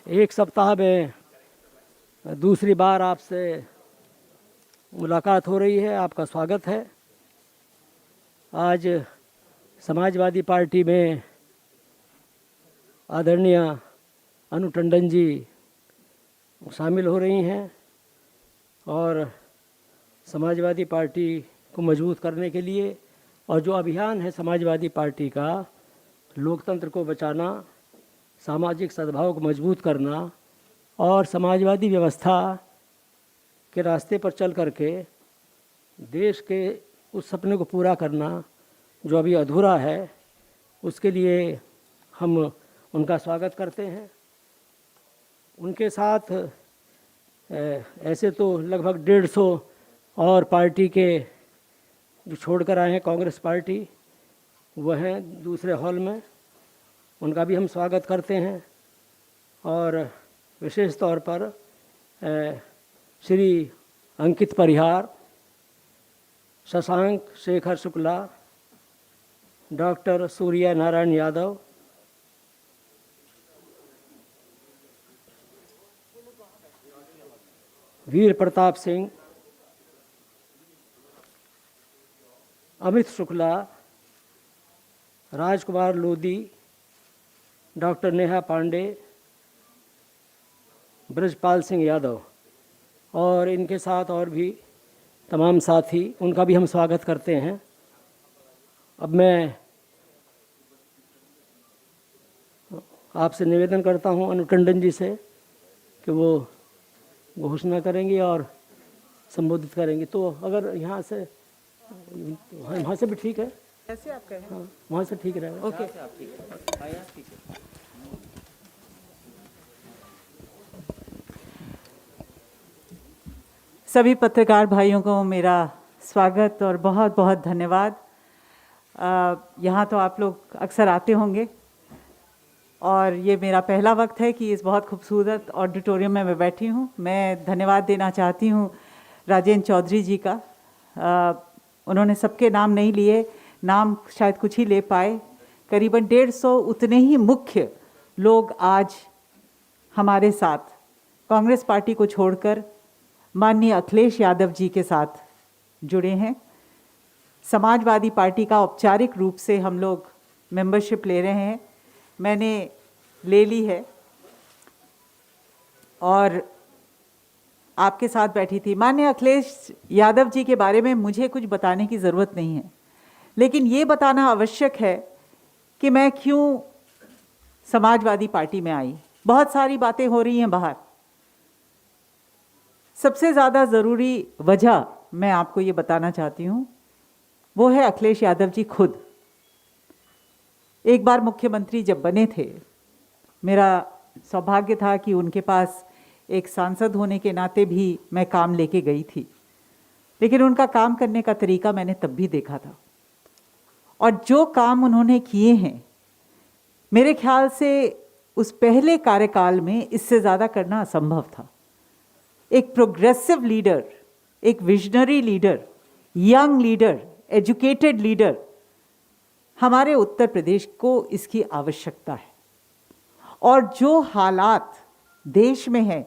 एक सप्ताह में दूसरी बार आपसे मुलाकात हो रही है। आपका स्वागत है। आज समाजवादी पार्टी में आदरणीय अनु टंडन जी शामिल हो रही हैं और समाजवादी पार्टी को मजबूत करने के लिए और जो अभियान है समाजवादी पार्टी का, लोकतंत्र को बचाना, सामाजिक सद्भाव को मजबूत करना और समाजवादी व्यवस्था के रास्ते पर चल करके देश के उस सपने को पूरा करना जो अभी अधूरा है, उसके लिए हम उनका स्वागत करते हैं। उनके साथ ऐसे तो लगभग 150 और पार्टी के जो छोड़कर आए हैं कांग्रेस पार्टी, वह हैं दूसरे हॉल में, उनका भी हम स्वागत करते हैं। और विशेष तौर पर श्री अंकित परिहार, शशांक शेखर शुक्ला, डॉक्टर सूर्य नारायण यादव, वीर प्रताप सिंह, अमित शुक्ला, राजकुमार लोधी, डॉक्टर नेहा पांडे, ब्रजपाल सिंह यादव और इनके साथ और भी तमाम साथी, उनका भी हम स्वागत करते हैं। अब मैं आपसे निवेदन करता हूं अनु टंडन जी से कि वो घोषणा करेंगी और संबोधित करेंगी। तो अगर यहाँ से, वहाँ से भी ठीक है, ऐसे आप कहें। हाँ वहाँ से ठीक रहेगा। ओके। सभी पत्रकार भाइयों को मेरा स्वागत और बहुत बहुत धन्यवाद। यहाँ तो आप लोग अक्सर आते होंगे और ये मेरा पहला वक्त है कि इस बहुत खूबसूरत ऑडिटोरियम में मैं बैठी हूँ। मैं धन्यवाद देना चाहती हूँ राजेंद्र चौधरी जी का। उन्होंने सबके नाम नहीं लिए, नाम शायद कुछ ही ले पाए। करीबन 150 उतने ही मुख्य लोग आज हमारे साथ कांग्रेस पार्टी को छोड़कर माननीय अखिलेश यादव जी के साथ जुड़े हैं। समाजवादी पार्टी का औपचारिक रूप से हम लोग मेंबरशिप ले रहे हैं। मैंने ले ली है और आपके साथ बैठी थी। माननीय अखिलेश यादव जी के बारे में मुझे कुछ बताने की ज़रूरत नहीं है, लेकिन ये बताना आवश्यक है कि मैं क्यों समाजवादी पार्टी में आई। बहुत सारी बातें हो रही हैं बाहर। सबसे ज़्यादा ज़रूरी वजह मैं आपको ये बताना चाहती हूँ, वो है अखिलेश यादव जी खुद। एक बार मुख्यमंत्री जब बने थे, मेरा सौभाग्य था कि उनके पास एक सांसद होने के नाते भी मैं काम लेके गई थी, लेकिन उनका काम करने का तरीका मैंने तब भी देखा था। और जो काम उन्होंने किए हैं, मेरे ख्याल से उस पहले कार्यकाल में इससे ज़्यादा करना असंभव था। एक प्रोग्रेसिव लीडर, एक visionary leader, young leader, educated leader, हमारे उत्तर प्रदेश को इसकी आवश्यकता है। और जो हालात देश में हैं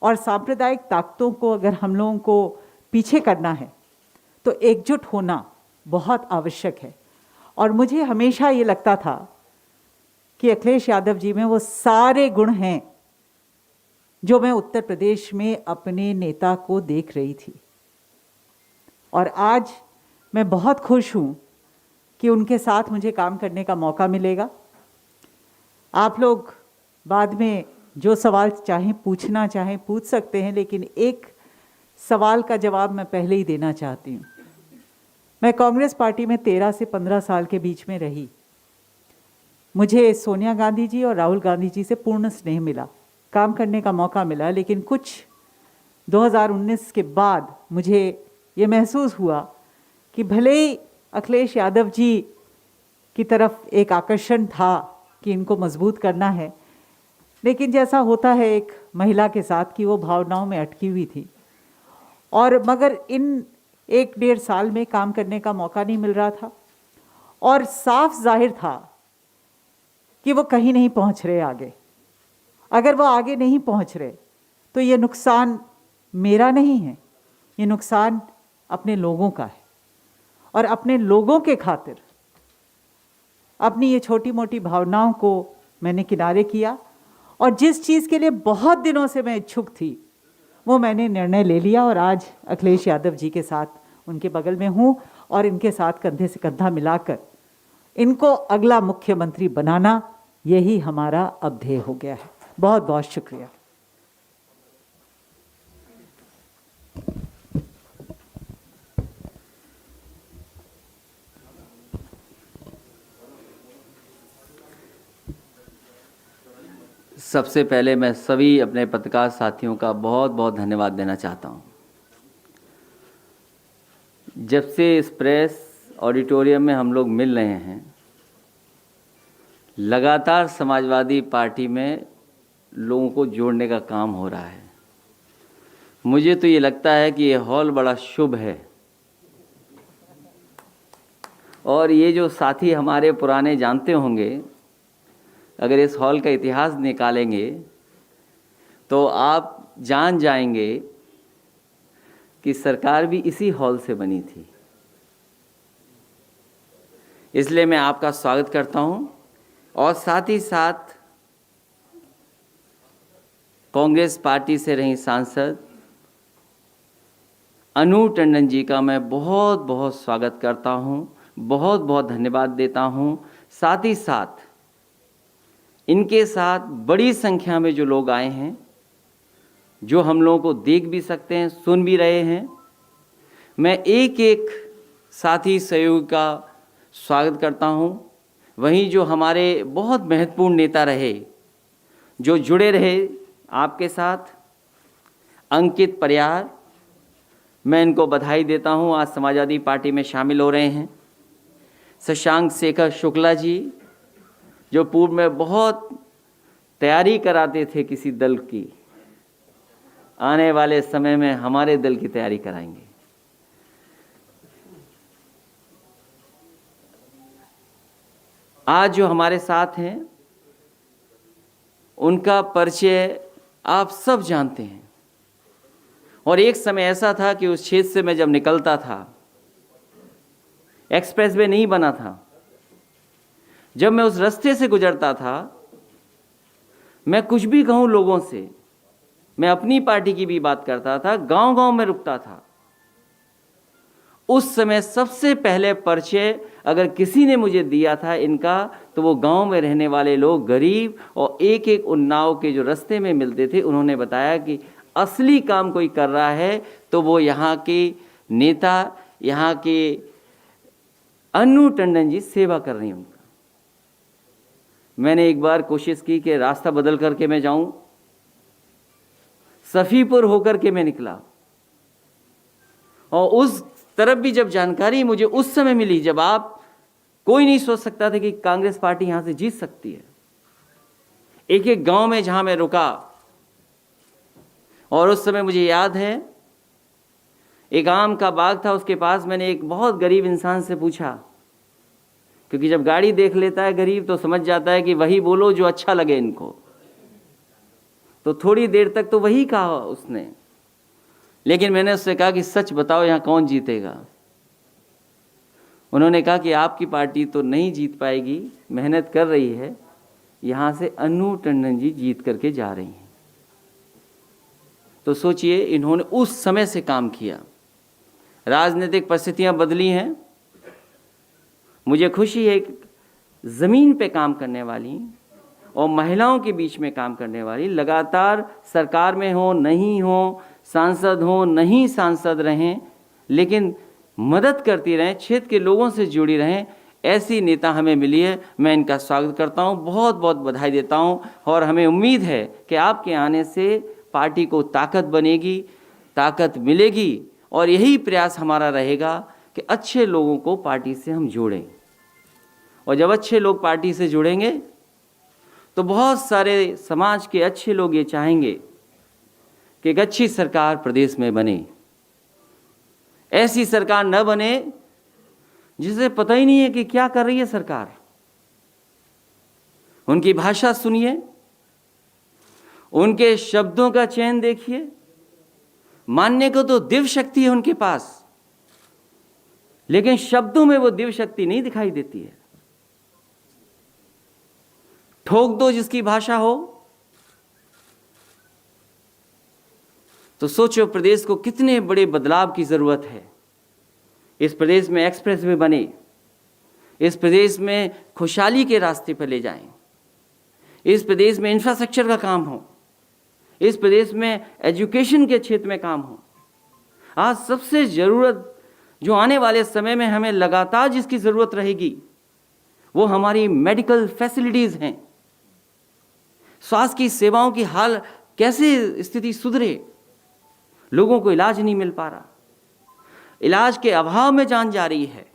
और सांप्रदायिक ताकतों को अगर हम लोगों को पीछे करना है तो एकजुट होना बहुत आवश्यक है। और मुझे हमेशा ये लगता था कि अखिलेश यादव जी में वो सारे गुण हैं जो मैं उत्तर प्रदेश में अपने नेता को देख रही थी। और आज मैं बहुत खुश हूँ कि उनके साथ मुझे काम करने का मौका मिलेगा। आप लोग बाद में जो सवाल चाहें पूछना चाहें पूछ सकते हैं, लेकिन एक सवाल का जवाब मैं पहले ही देना चाहती हूँ। मैं कांग्रेस पार्टी में 13 से 15 साल के बीच में रही। मुझे सोनिया गांधी जी और राहुल गांधी जी से पूर्ण स्नेह मिला, काम करने का मौका मिला, लेकिन कुछ 2019 के बाद मुझे ये महसूस हुआ कि भले ही अखिलेश यादव जी की तरफ एक आकर्षण था कि इनको मजबूत करना है, लेकिन जैसा होता है एक महिला के साथ कि वो भावनाओं में अटकी हुई थी। और मगर इन 1-1.5 साल में काम करने का मौका नहीं मिल रहा था और साफ जाहिर था कि वो कहीं नहीं पहुंच रहे आगे। अगर वो आगे नहीं पहुंच रहे तो ये नुकसान मेरा नहीं है, ये नुकसान अपने लोगों का है। और अपने लोगों के खातिर अपनी ये छोटी मोटी भावनाओं को मैंने किनारे किया और जिस चीज़ के लिए बहुत दिनों से मैं इच्छुक थी वो मैंने निर्णय ले लिया और आज अखिलेश यादव जी के साथ उनके बगल में हूँ और इनके साथ कंधे से कंधा मिलाकर इनको अगला मुख्यमंत्री बनाना, यही हमारा अब ध्येय हो गया है। बहुत बहुत शुक्रिया। सबसे पहले मैं सभी अपने पत्रकार साथियों का बहुत बहुत धन्यवाद देना चाहता हूं। जब से इस प्रेस ऑडिटोरियम में हम लोग मिल रहे हैं, लगातार समाजवादी पार्टी में लोगों को जोड़ने का काम हो रहा है। मुझे तो ये लगता है कि ये हॉल बड़ा शुभ है और ये जो साथी हमारे पुराने जानते होंगे, अगर इस हॉल का इतिहास निकालेंगे तो आप जान जाएंगे कि सरकार भी इसी हॉल से बनी थी। इसलिए मैं आपका स्वागत करता हूं और साथ ही साथ कांग्रेस पार्टी से रही सांसद अनु टंडन जी का मैं बहुत बहुत स्वागत करता हूं, बहुत बहुत धन्यवाद देता हूं। साथ ही साथ इनके साथ बड़ी संख्या में जो लोग आए हैं, जो हम लोगों को देख भी सकते हैं, सुन भी रहे हैं, मैं एक एक साथी सहयोगी का स्वागत करता हूं। वहीं जो हमारे बहुत महत्वपूर्ण नेता रहे, जो जुड़े रहे आपके साथ, अंकित परियार, मैं इनको बधाई देता हूं, आज समाजवादी पार्टी में शामिल हो रहे हैं। शशांक शेखर शुक्ला जी, जो पूर्व में बहुत तैयारी कराते थे किसी दल की, आने वाले समय में हमारे दल की तैयारी कराएंगे। आज जो हमारे साथ हैं उनका परिचय आप सब जानते हैं और एक समय ऐसा था कि उस क्षेत्र से मैं जब निकलता था, एक्सप्रेस वे नहीं बना था, जब मैं उस रास्ते से गुजरता था, मैं कुछ भी कहूं लोगों से, मैं अपनी पार्टी की भी बात करता था, गांव-गांव में रुकता था। उस समय सबसे पहले परिचय अगर किसी ने मुझे दिया था इनका, तो वो गांव में रहने वाले लोग, गरीब और एक एक उन्नाव के जो रास्ते में मिलते थे, उन्होंने बताया कि असली काम कोई कर रहा है तो वो यहाँ के नेता, यहाँ के अनु टंडन जी सेवा कर रही हैं उनका। मैंने एक बार कोशिश की कि रास्ता बदल करके मैं जाऊं, सफीपुर होकर के मैं निकला और उस तरफ भी जब जानकारी मुझे उस समय मिली, जब आप कोई नहीं सोच सकता था कि कांग्रेस पार्टी यहां से जीत सकती है। एक एक गांव में जहां मैं रुका और उस समय मुझे याद है एक आम का बाग था, उसके पास मैंने एक बहुत गरीब इंसान से पूछा, क्योंकि जब गाड़ी देख लेता है गरीब तो समझ जाता है कि वही बोलो जो अच्छा लगे इनको। तो थोड़ी देर तक तो वही कहा उसने, लेकिन मैंने उससे कहा कि सच बताओ यहाँ कौन जीतेगा। उन्होंने कहा कि आपकी पार्टी तो नहीं जीत पाएगी, मेहनत कर रही है, यहाँ से अनु टंडन जी जीत करके जा रही हैं। तो सोचिए, इन्होंने उस समय से काम किया। राजनीतिक परिस्थितियां बदली हैं, मुझे खुशी है कि ज़मीन पे काम करने वाली और महिलाओं के बीच में काम करने वाली, लगातार सरकार में हो नहीं हो, सांसद हो नहीं सांसद रहें, लेकिन मदद करती रहें, क्षेत्र के लोगों से जुड़ी रहें, ऐसी नेता हमें मिली है। मैं इनका स्वागत करता हूं, बहुत बहुत बधाई देता हूं और हमें उम्मीद है कि आपके आने से पार्टी को ताकत बनेगी, ताकत मिलेगी और यही प्रयास हमारा रहेगा कि अच्छे लोगों को पार्टी से हम जोड़ें। और जब अच्छे लोग पार्टी से जुड़ेंगे तो बहुत सारे समाज के अच्छे लोग ये चाहेंगे कि एक अच्छी सरकार प्रदेश में बने। ऐसी सरकार न बने जिसे पता ही नहीं है कि क्या कर रही है सरकार। उनकी भाषा सुनिए, उनके शब्दों का चयन देखिए, मानने को तो दिव्य शक्ति है उनके पास, लेकिन शब्दों में वो दिव्य शक्ति नहीं दिखाई देती है। ठोक दो जिसकी भाषा हो, तो सोचो प्रदेश को कितने बड़े बदलाव की जरूरत है। इस प्रदेश में एक्सप्रेस वे बने, इस प्रदेश में खुशहाली के रास्ते पर ले जाएं, इस प्रदेश में इंफ्रास्ट्रक्चर का काम हो, इस प्रदेश में एजुकेशन के क्षेत्र में काम हो। आज सबसे जरूरत जो आने वाले समय में हमें लगातार जिसकी जरूरत रहेगी वो हमारी मेडिकल फैसिलिटीज हैं। स्वास्थ्य की सेवाओं की हाल कैसे स्थिति सुधरे, लोगों को इलाज नहीं मिल पा रहा, इलाज के अभाव में जान जा रही है।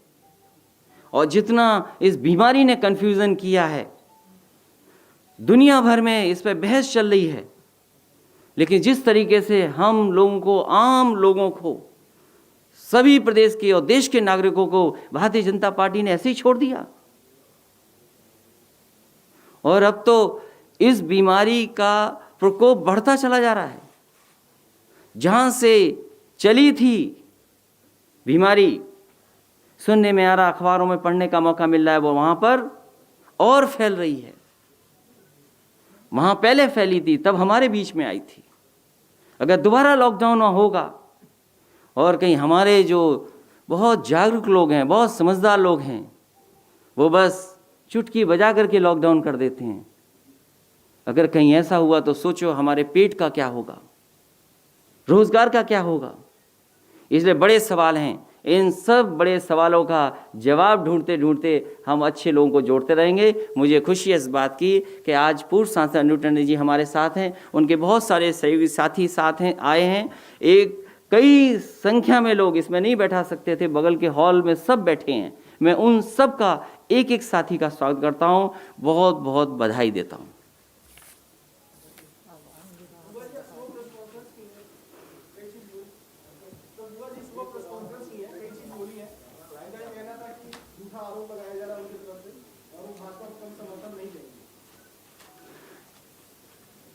और जितना इस बीमारी ने कंफ्यूजन किया है, दुनिया भर में इस पर बहस चल रही है, लेकिन जिस तरीके से हम लोगों को, आम लोगों को, सभी प्रदेश के और देश के नागरिकों को भारतीय जनता पार्टी ने ऐसे ही छोड़ दिया। और अब तो इस बीमारी का प्रकोप बढ़ता चला जा रहा है। जहां से चली थी बीमारी, सुनने में आ रहा, अखबारों में पढ़ने का मौका मिल रहा है, वो वहां पर और फैल रही है। वहां पहले फैली थी, तब हमारे बीच में आई थी। अगर दोबारा लॉकडाउन होगा और कहीं हमारे जो बहुत जागरूक लोग हैं, बहुत समझदार लोग हैं, वो बस चुटकी बजा करके लॉकडाउन कर देते हैं, अगर कहीं ऐसा हुआ तो सोचो हमारे पेट का क्या होगा, रोजगार का क्या होगा। इसलिए बड़े सवाल हैं। इन सब बड़े सवालों का जवाब ढूंढते ढूंढते हम अच्छे लोगों को जोड़ते रहेंगे। मुझे खुशी है इस बात की कि आज पूर्व सांसद अनूप टंडन जी हमारे साथ हैं, उनके बहुत सारे सहयोगी साथी साथ हैं, आए हैं। एक कई संख्या में लोग इसमें नहीं बैठा सकते थे, बगल के हॉल में सब बैठे हैं। मैं उन सब का एक एक साथी का स्वागत करता हूं, बहुत बहुत बधाई देता हूं।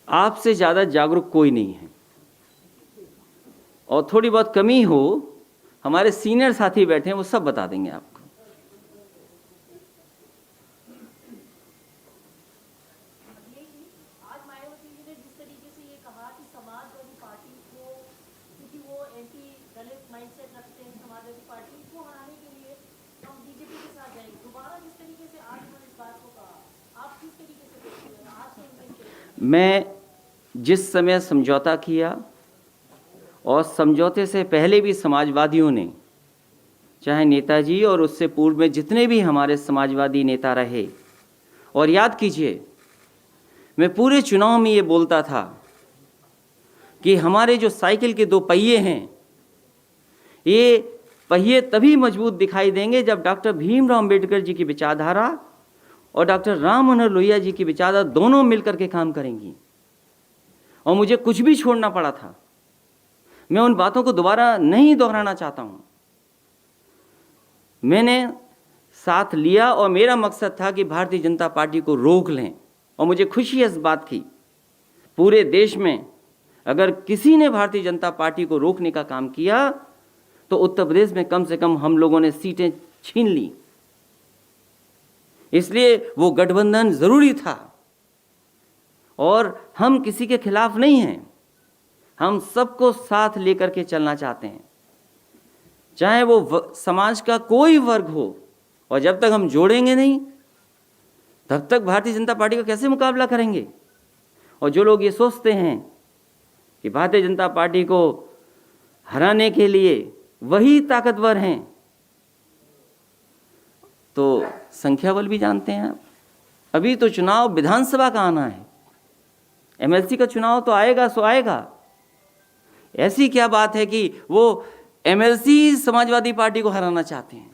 आपसे ज़्यादा जागरूक कोई नहीं है, और थोड़ी बहुत कमी हो, हमारे सीनियर साथी बैठे हैं, वो सब बता देंगे आपको। आज मायावती जी ने जिस तरीके से ये कहा कि समाजवादी पार्टी को, क्योंकि वो एंटी दलित माइंडसेट रखते हैं, समाजवादी पार्टी को हराने के लिए हम बीजेपी के साथ जाएंगे। दोबारा जिस तरीके से आज उन्होंने इस बात को कहा, आप किस तरीके से देखते हैं? आज तो उनके मैं जिस समय समझौता किया, और समझौते से पहले भी समाजवादियों ने, चाहे नेताजी और उससे पूर्व में जितने भी हमारे समाजवादी नेता रहे, और याद कीजिए मैं पूरे चुनाव में ये बोलता था कि हमारे जो साइकिल के दो पहिए हैं, ये पहिए तभी मजबूत दिखाई देंगे जब डॉक्टर भीमराव अंबेडकर जी की विचारधारा और डॉक्टर राम मनोहर लोहिया जी की विचारधारा दोनों मिलकर के काम करेंगी। और मुझे कुछ भी छोड़ना पड़ा था, मैं उन बातों को दोबारा नहीं दोहराना चाहता हूं। मैंने साथ लिया और मेरा मकसद था कि भारतीय जनता पार्टी को रोक लें। और मुझे खुशी है इस बात की, पूरे देश में अगर किसी ने भारतीय जनता पार्टी को रोकने का काम किया तो उत्तर प्रदेश में कम से कम हम लोगों ने सीटें छीन ली। इसलिए वो गठबंधन जरूरी था, और हम किसी के खिलाफ नहीं हैं, हम सबको साथ लेकर के चलना चाहते हैं, चाहे वो समाज का कोई वर्ग हो। और जब तक हम जोड़ेंगे नहीं, तब तक भारतीय जनता पार्टी का कैसे मुकाबला करेंगे। और जो लोग ये सोचते हैं कि भारतीय जनता पार्टी को हराने के लिए वही ताकतवर हैं, तो संख्या बल भी जानते हैं आप। अभी तो चुनाव विधानसभा का आना है, एमएलसी का चुनाव तो आएगा सो आएगा। ऐसी क्या बात है कि वो एमएलसी समाजवादी पार्टी को हराना चाहते हैं,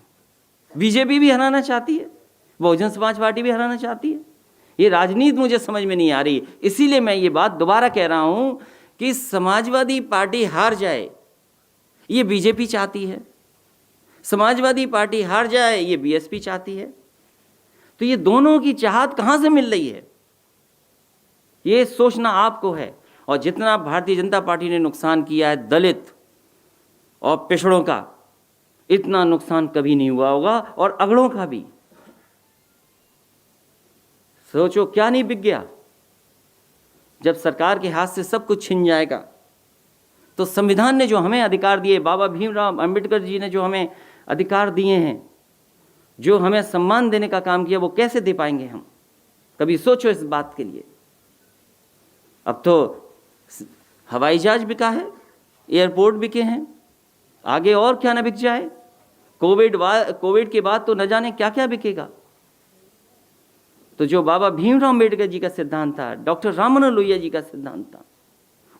बीजेपी भी हराना चाहती है, बहुजन समाज पार्टी भी हराना चाहती है। ये राजनीति मुझे समझ में नहीं आ रही। इसीलिए मैं ये बात दोबारा कह रहा हूं कि समाजवादी पार्टी हार जाए ये बीजेपी चाहती है, समाजवादी पार्टी हार जाए ये बीएसपी चाहती है। तो ये दोनों की चाहत कहां से मिल रही है, ये सोचना आपको है। और जितना भारतीय जनता पार्टी ने नुकसान किया है दलित और पिछड़ों का, इतना नुकसान कभी नहीं हुआ होगा, और अगड़ों का भी। सोचो क्या नहीं बिक गया। जब सरकार के हाथ से सब कुछ छिन जाएगा तो संविधान ने जो हमें अधिकार दिए, बाबा भीमराव अंबेडकर जी ने जो हमें अधिकार दिए हैं, जो हमें सम्मान देने का काम किया, वो कैसे दे पाएंगे हम? कभी सोचो इस बात के लिए। अब तो हवाई जहाज बिका है, एयरपोर्ट बिके हैं, आगे और क्या ना बिक जाए। कोविड के बाद तो न जाने क्या क्या बिकेगा। तो जो बाबा भीमराव अंबेडकर जी का सिद्धांत था, डॉक्टर राममनोहर लोहिया जी का सिद्धांत था,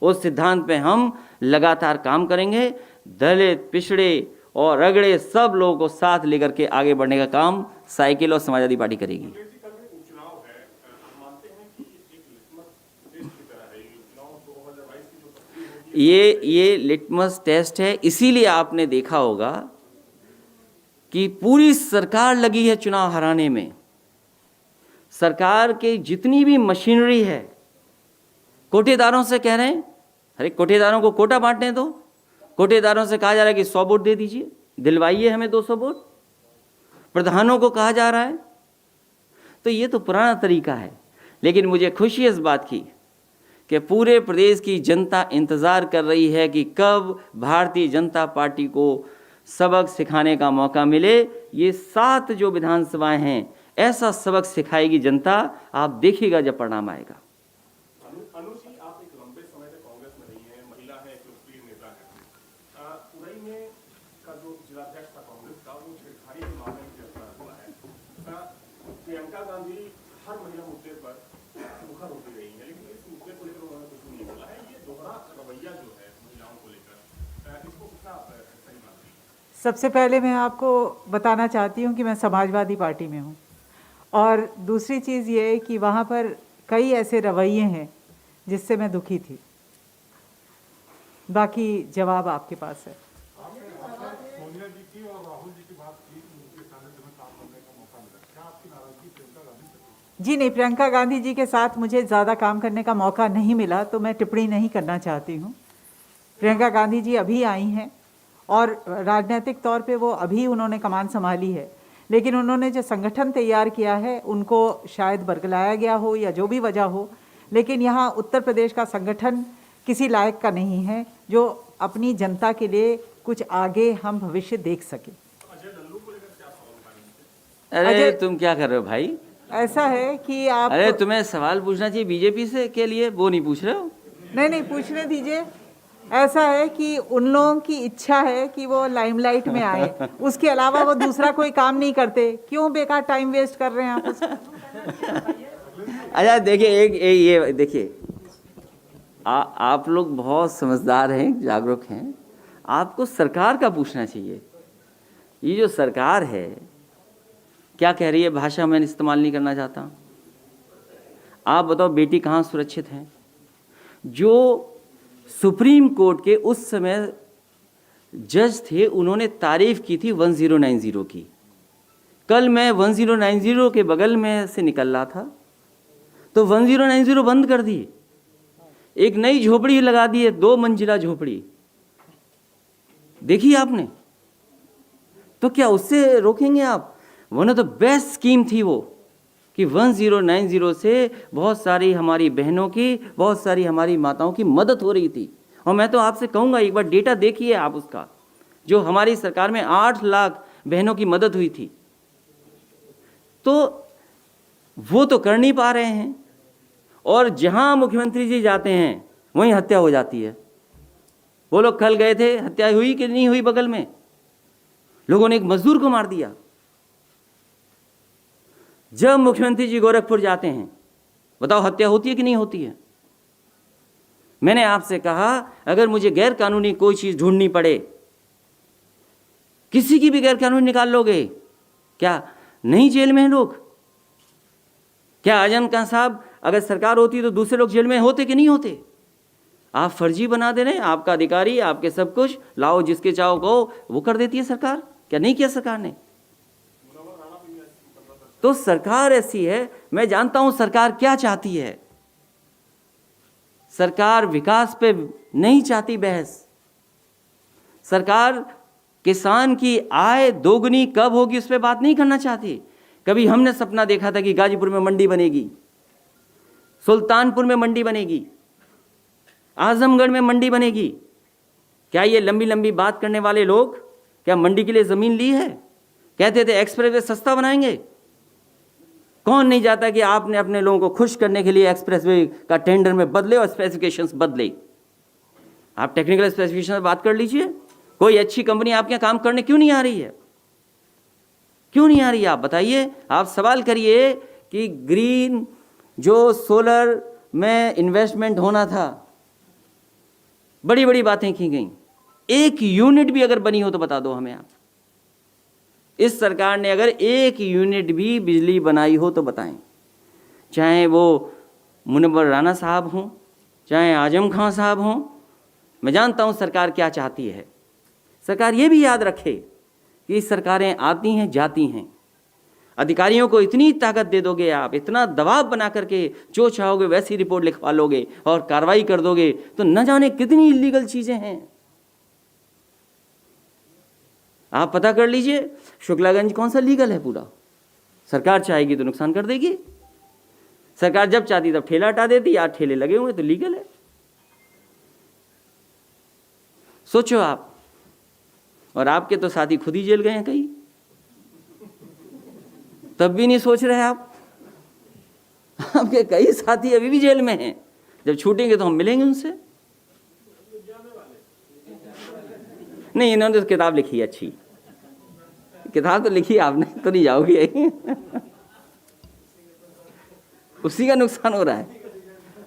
उस सिद्धांत पे हम लगातार काम करेंगे। दलित, पिछड़े और रगड़े सब लोगों को साथ लेकर के आगे बढ़ने का काम साइकिल और समाजवादी पार्टी करेगी। ये लिटमस टेस्ट है। इसीलिए आपने देखा होगा कि पूरी सरकार लगी है चुनाव हराने में। सरकार के जितनी भी मशीनरी है, कोटेदारों से कह रहे हैं, अरे कोटेदारों को कोटा बांटने दो। कोटेदारों से कहा जा रहा है कि 100 वोट दे दीजिए, दिलवाइए हमें 200 वोट। प्रधानों को कहा जा रहा है। तो ये तो पुराना तरीका है। लेकिन मुझे खुशी है इस बात की कि पूरे प्रदेश की जनता इंतज़ार कर रही है कि कब भारतीय जनता पार्टी को सबक सिखाने का मौका मिले। ये 7 जो विधानसभाएं हैं, ऐसा सबक सिखाएगी जनता। आप देखिएगा जब परिणाम आएगा। अनुजी, आप एक लंबे समय से कांग्रेस में रही हैं, महिला है, एक लोकप्रिय नेता है। उरई में का जो जिलाध्यक्ष था कांग्रेस का, वो छेड़खानी के मामले में गिरफ्तार हुआ है। प्रियंका गांधी हर महिला मुद्दे पर मुखर होती रही है, लेकिन इस मुद्दे को लेकर उन्होंने कुछ नहीं बोला है। ये दोहरा रवैया जो है महिलाओं को लेकर, इसको कितना सही मानती है? सबसे पहले मैं आपको बताना चाहती हूँ कि मैं समाजवादी पार्टी में हूँ, और दूसरी चीज़ ये है कि वहाँ पर कई ऐसे रवैये हैं जिससे मैं दुखी थी। बाकी जवाब आपके पास है। सोनिया जी की और राहुल जी की बात की, उनके सानिध्य में काम करने का मौका मिला, क्या आपकी नाराजगी प्रियंका गांधी से? जी नहीं, प्रियंका गांधी जी के साथ मुझे ज़्यादा काम करने का मौका नहीं मिला, तो मैं टिप्पणी नहीं करना चाहती हूँ। प्रियंका गांधी जी अभी आई हैं और राजनीतिक तौर पे वो अभी उन्होंने कमान संभाली है, लेकिन उन्होंने जो संगठन तैयार किया है उनको शायद बरगलाया गया हो या जो भी वजह हो, लेकिन यहाँ उत्तर प्रदेश का संगठन किसी लायक का नहीं है जो अपनी जनता के लिए कुछ आगे हम भविष्य देख सके। अरे तुम क्या कर रहे हो भाई? ऐसा है कि आप, अरे तुम्हें सवाल पूछना चाहिए बीजेपी से के लिए, वो नहीं पूछ रहे हो। नहीं पूछने दीजिए। ऐसा है कि उन लोगों की इच्छा है कि वो लाइमलाइट में आए, उसके अलावा वो दूसरा कोई काम नहीं करते। क्यों बेकार टाइम वेस्ट कर रहे हैं आप उसमें? अच्छा देखिए, ये देखिए, आप लोग बहुत समझदार हैं, जागरूक हैं। आपको सरकार का पूछना चाहिए। ये जो सरकार है क्या कह रही है, भाषा मैं इस्तेमाल नहीं करना चाहता। आप बताओ बेटी कहाँ सुरक्षित है? जो सुप्रीम कोर्ट के उस समय जज थे, उन्होंने तारीफ की थी 1090 की। कल मैं 1090 के बगल में से निकल रहा था तो 1090 बंद कर दी, एक नई झोपड़ी लगा दी है, 2 मंजिला झोपड़ी। देखी आपने? तो क्या उससे रोकेंगे आप? One of the best scheme थी वो कि 1090 से बहुत सारी हमारी बहनों की, बहुत सारी हमारी माताओं की मदद हो रही थी। और मैं तो आपसे कहूँगा एक बार डेटा देखिए आप उसका, जो हमारी सरकार में 8 लाख बहनों की मदद हुई थी। तो वो तो कर नहीं पा रहे हैं, और जहाँ मुख्यमंत्री जी जाते हैं वहीं हत्या हो जाती है। वो लोग कल गए थे, हत्या हुई कि नहीं हुई? बगल में लोगों ने एक मजदूर को मार दिया। जब मुख्यमंत्री जी गोरखपुर जाते हैं, बताओ हत्या होती है कि नहीं होती है? मैंने आपसे कहा अगर मुझे गैर कानूनी कोई चीज ढूंढनी पड़े, किसी की भी गैर कानूनी निकाल लोगे क्या? नहीं जेल में हैं लोग? क्या आजम खान साहब अगर सरकार होती तो दूसरे लोग जेल में होते कि नहीं होते? आप फर्जी बना दे रहे हैं, आपका अधिकारी, आपके सब कुछ लाओ, जिसके चाहो कहो वो कर देती है सरकार। क्या नहीं किया सरकार ने? तो सरकार ऐसी है, मैं जानता हूं सरकार क्या चाहती है। सरकार विकास पे नहीं चाहती बहस। सरकार किसान की आय दोगुनी कब होगी उस पर बात नहीं करना चाहती। कभी हमने सपना देखा था कि गाजीपुर में मंडी बनेगी, सुल्तानपुर में मंडी बनेगी, आजमगढ़ में मंडी बनेगी। क्या ये लंबी लंबी बात करने वाले लोग क्या मंडी के लिए ज़मीन ली है? कहते थे एक्सप्रेसवे सस्ता बनाएंगे। कौन नहीं चाहता कि आपने अपने लोगों को खुश करने के लिए एक्सप्रेसवे का टेंडर में बदले और स्पेसिफिकेशंस बदले। आप टेक्निकल स्पेसिफिकेशन में बात कर लीजिए। कोई अच्छी कंपनी आपके यहाँ काम करने क्यों नहीं आ रही है? क्यों नहीं आ रही है आप बताइए। आप सवाल करिए कि ग्रीन जो सोलर में इन्वेस्टमेंट होना था, बड़ी बड़ी बातें की गई, एक यूनिट भी अगर बनी हो तो बता दो हमें आप। इस सरकार ने अगर एक यूनिट भी बिजली बनाई हो तो बताएं। चाहे वो मुनव्वर राणा साहब हों, चाहे आजम खां साहब हों। मैं जानता हूं सरकार क्या चाहती है। सरकार ये भी याद रखे कि सरकारें आती हैं जाती हैं। अधिकारियों को इतनी ताकत दे दोगे आप, इतना दबाव बना करके जो चाहोगे वैसी रिपोर्ट लिखवा लोगे और कार्रवाई कर दोगे तो न जाने कितनी इलीगल चीजें हैं। आप पता कर लीजिए शुक्लागंज कौन सा लीगल है पूरा। सरकार चाहेगी तो नुकसान कर देगी। सरकार जब चाहती तब ठेला हटा देती। आज ठेले लगे हुए तो लीगल है। सोचो आप। और आपके तो साथी खुद ही जेल गए हैं कई, तब भी नहीं सोच रहे आप। आपके कई साथी अभी भी जेल में हैं। जब छूटेंगे तो हम मिलेंगे उनसे। नहीं, इन्होंने तो किताब लिखी है, अच्छी किताब तो लिखी आपने, तो नहीं जाओगे। उसी का नुकसान हो रहा है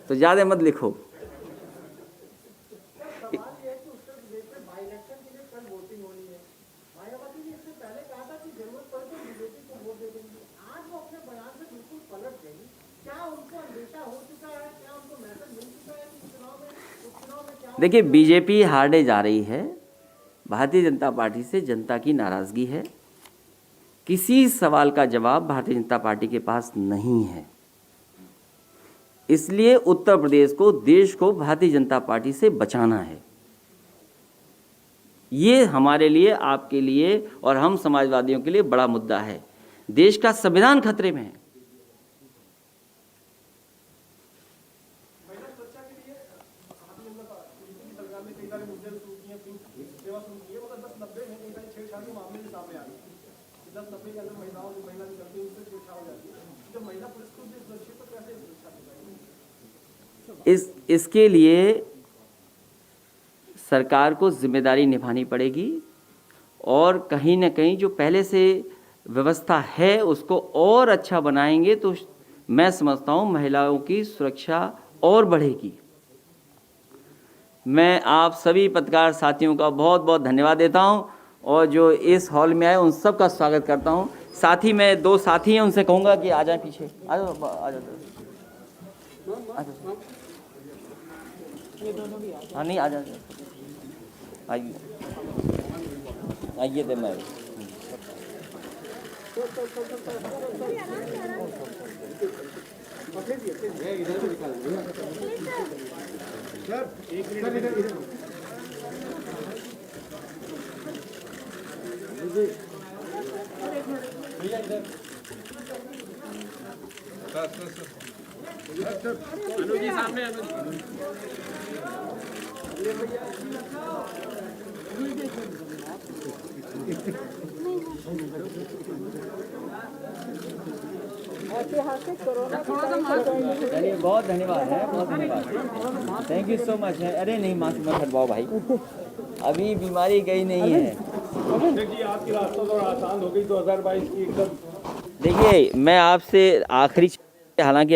तो ज्यादा मत लिखो। देखिए, बीजेपी हारने जा रही है। भारतीय जनता पार्टी से जनता की नाराजगी है। किसी सवाल का जवाब भारतीय जनता पार्टी के पास नहीं है। इसलिए उत्तर प्रदेश को, देश को भारतीय जनता पार्टी से बचाना है। ये हमारे लिए, आपके लिए और हम समाजवादियों के लिए बड़ा मुद्दा है। देश का संविधान खतरे में है। इसके लिए सरकार को जिम्मेदारी निभानी पड़ेगी और कहीं ना कहीं जो पहले से व्यवस्था है उसको और अच्छा बनाएंगे तो मैं समझता हूं महिलाओं की सुरक्षा और बढ़ेगी। मैं आप सभी पत्रकार साथियों का बहुत बहुत धन्यवाद देता हूं और जो इस हॉल में आए उन सब का स्वागत करता हूं। साथ ही मैं दो साथी हैं, उनसे कहूँगा कि आ जाए पीछे। आ जाओ, आ जाओ। हाँ, नहीं, आ जाओ, आइए आइए। मैं अनुजी सामने, चलिए, बहुत धन्यवाद है, बहुत धन्यवाद। थैंक यू सो मच है। अरे नहीं, मास्क मत हटवाओ भाई, अभी बीमारी गई नहीं है। देखिए आपकी रास्तों और आसान हो गई 2022 की एकदम। देखिए, मैं आपसे आखिरी, हालांकि